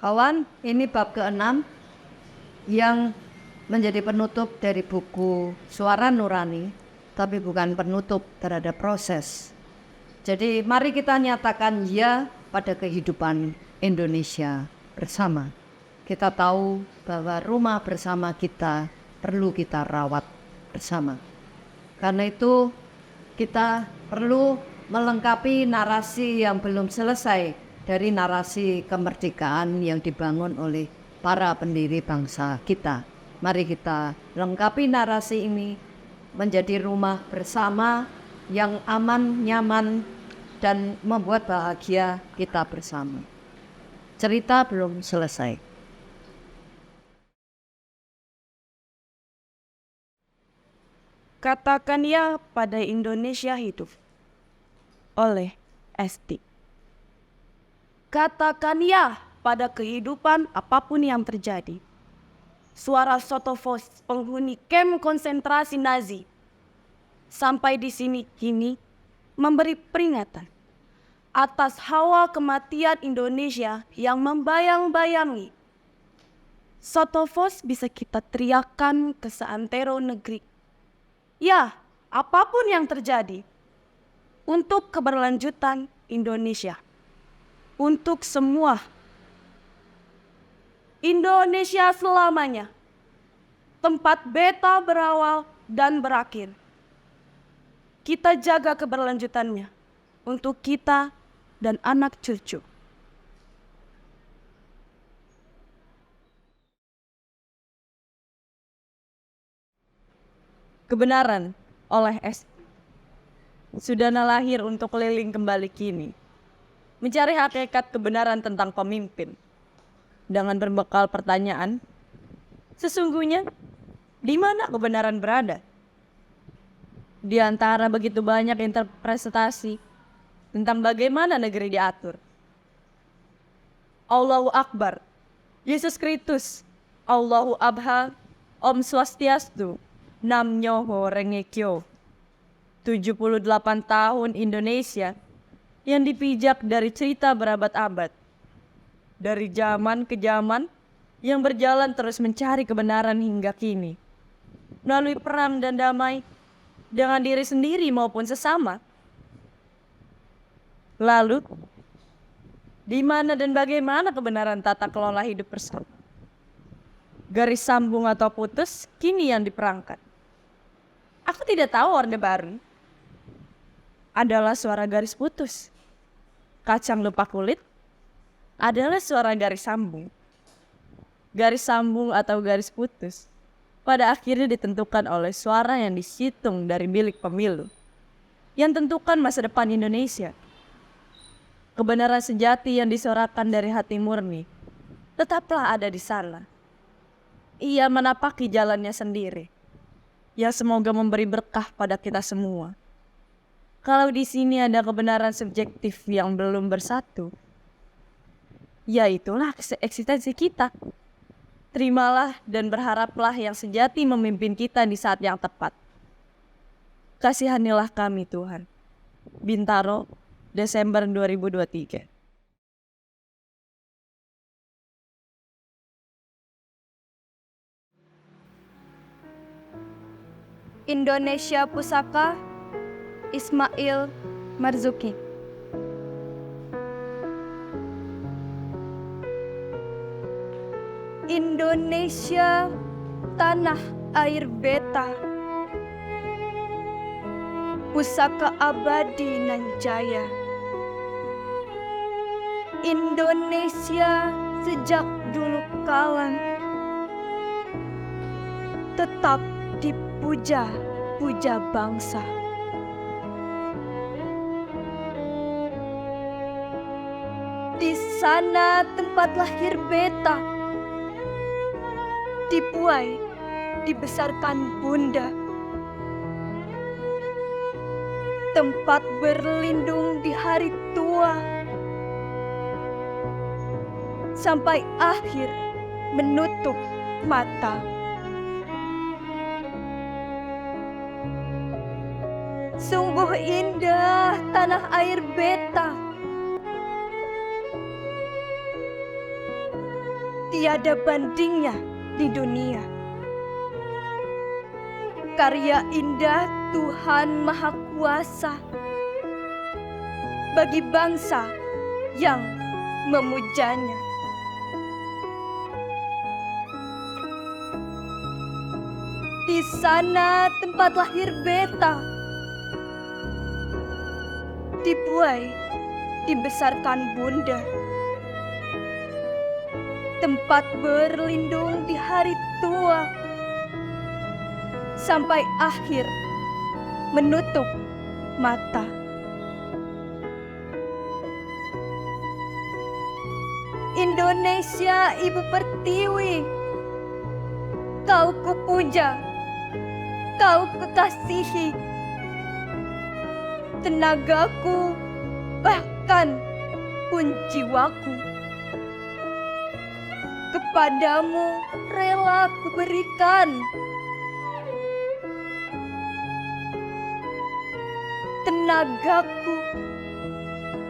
Kawan, ini bab ke-6 yang menjadi penutup dari buku Suara Nurani, tapi bukan penutup terhadap proses. Jadi mari kita nyatakan ya pada kehidupan Indonesia bersama. Kita tahu bahwa rumah bersama kita perlu kita rawat bersama. Karena itu kita perlu melengkapi narasi yang belum selesai dari narasi kemerdekaan yang dibangun oleh para pendiri bangsa kita. Mari kita lengkapi narasi ini menjadi rumah bersama yang aman, nyaman, dan membuat bahagia kita bersama. Cerita belum selesai. Katakan ya pada Indonesia hidup. Oleh Esti. Katakan ya pada kehidupan apapun yang terjadi. Suara Sotovos, penghuni kem konsentrasi Nazi, sampai di sini kini memberi peringatan atas hawa kematian Indonesia yang membayang-bayangi. Sotovos bisa kita teriakan ke seantero negeri. Ya, apapun yang terjadi, untuk keberlanjutan Indonesia, untuk semua Indonesia selamanya, tempat beta berawal dan berakhir. Kita jaga keberlanjutannya untuk kita dan anak cucu. Kebenaran oleh S. Sudana lahir untuk keliling kembali kini, mencari hakikat kebenaran tentang pemimpin. Dengan berbekal pertanyaan, sesungguhnya di mana kebenaran berada? Di antara begitu banyak interpretasi tentang bagaimana negeri diatur. Allahu Akbar, Yesus Kristus, Allahu Abha, Om Swastiastu, Nam Myoho Renge Kyo. 78 tahun Indonesia yang dipijak dari cerita berabad-abad. Dari zaman ke zaman yang berjalan terus mencari kebenaran hingga kini. Melalui perang dan damai dengan diri sendiri maupun sesama. Lalu, di mana dan bagaimana kebenaran tata kelola hidup bersama? Garis sambung atau putus kini yang diperangkat. Aku tidak tahu Orde Baru adalah suara garis putus. Kacang lupa kulit adalah suara garis sambung. Garis sambung atau garis putus pada akhirnya ditentukan oleh suara yang dihitung dari bilik pemilu yang tentukan masa depan Indonesia. Kebenaran sejati yang disuarakan dari hati murni tetaplah ada di sana. Ia menapaki jalannya sendiri yang semoga memberi berkah pada kita semua. Kalau di sini ada kebenaran subjektif yang belum bersatu, ya itulah eksistensi kita. Terimalah dan berharaplah yang sejati memimpin kita di saat yang tepat. Kasihanilah kami Tuhan. Bintaro, Desember 2023. Indonesia Pusaka, Ismail Marzuki. Indonesia, tanah air beta, pusaka abadi nan jaya. Indonesia sejak dulu kala tetap dipuja-puja bangsa. Di sana tempat lahir beta, dibuai, dibesarkan bunda. Tempat berlindung di hari tua, sampai akhir menutup mata. Sungguh indah tanah air beta. tiada bandingnya di dunia. Karya indah Tuhan Maha Kuasa bagi bangsa yang memujanya. Di sana tempat lahir beta, dibuai, dibesarkan bunda. Tempat berlindung di hari tua, sampai akhir menutup mata. Indonesia Ibu Pertiwi, kau kupuja, kau kekasihi. Tenagaku, bahkan pun jiwaku, kepadamu rela kuberikan. Tenagaku,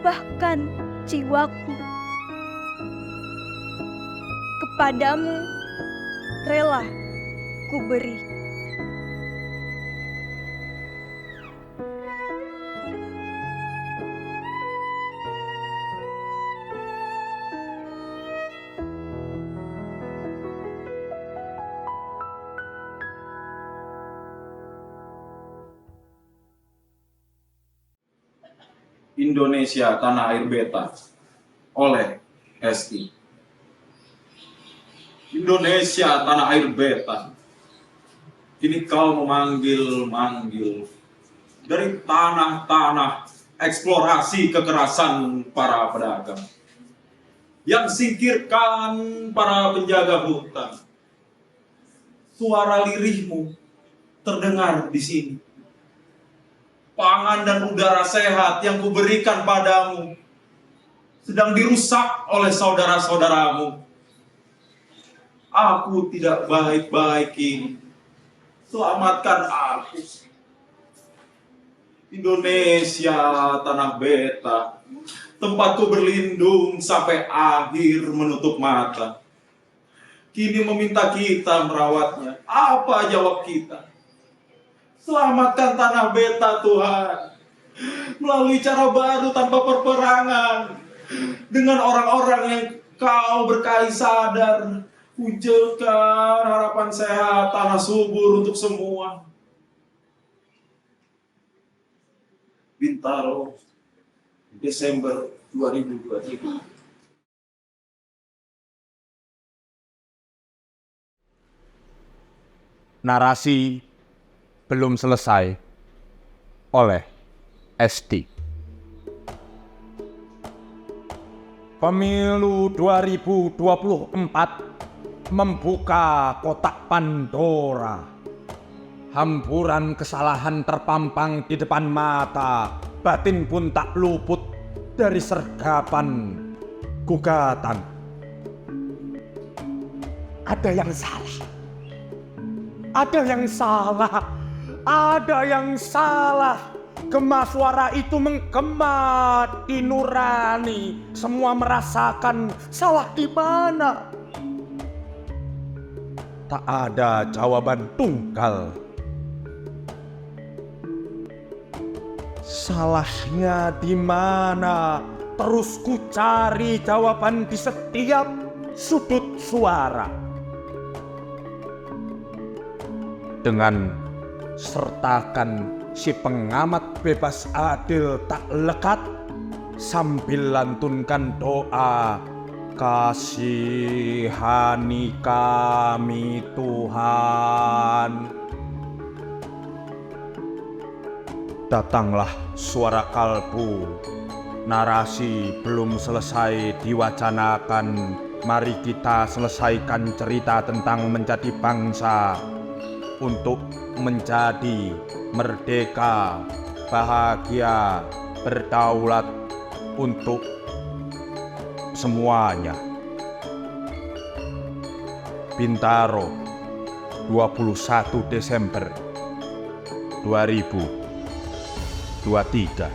bahkan jiwaku, kepadamu rela kuberi. Indonesia Tanah Air Beta oleh Esti. Indonesia Tanah Air Beta, kini kau memanggil-manggil dari tanah-tanah eksplorasi kekerasan para pedagang, yang singkirkan para penjaga hutan. Suara lirihmu terdengar di sini. Pangan dan udara sehat yang kuberikan padamu sedang dirusak oleh saudara-saudaramu. Aku tidak baik-baik ini. Selamatkan aku. Indonesia Tanah Beta, tempatku berlindung sampai akhir menutup mata. Kini meminta kita merawatnya. Apa jawab kita? Selamatkan Tanah Beta, Tuhan, melalui cara baru tanpa perperangan, dengan orang-orang yang kau berkahi sadar. Wujudkan harapan sehat, tanah subur untuk semua. Bintaro, Desember 2023. Narasi belum selesai oleh Esti. Pemilu 2024 membuka kotak Pandora. Hamburan kesalahan terpampang di depan mata, batin pun tak luput dari sergapan gugatan. Ada yang salah. Ada yang salah. Ada yang salah. Gema suara itu menggema di nurani. Semua merasakan salah di mana. Tak ada jawaban tunggal. Salahnya di mana? Terus ku cari jawaban di setiap sudut suara. Dengan sertakan si pengamat bebas adil tak lekat, sambil lantunkan doa, kasihani kami Tuhan. Datanglah suara kalbu. Narasi belum selesai diwacanakan. Mari kita selesaikan cerita tentang menjadi bangsa untuk menjadi merdeka, bahagia, berdaulat untuk semuanya. Bintaro, 21 Desember 2023.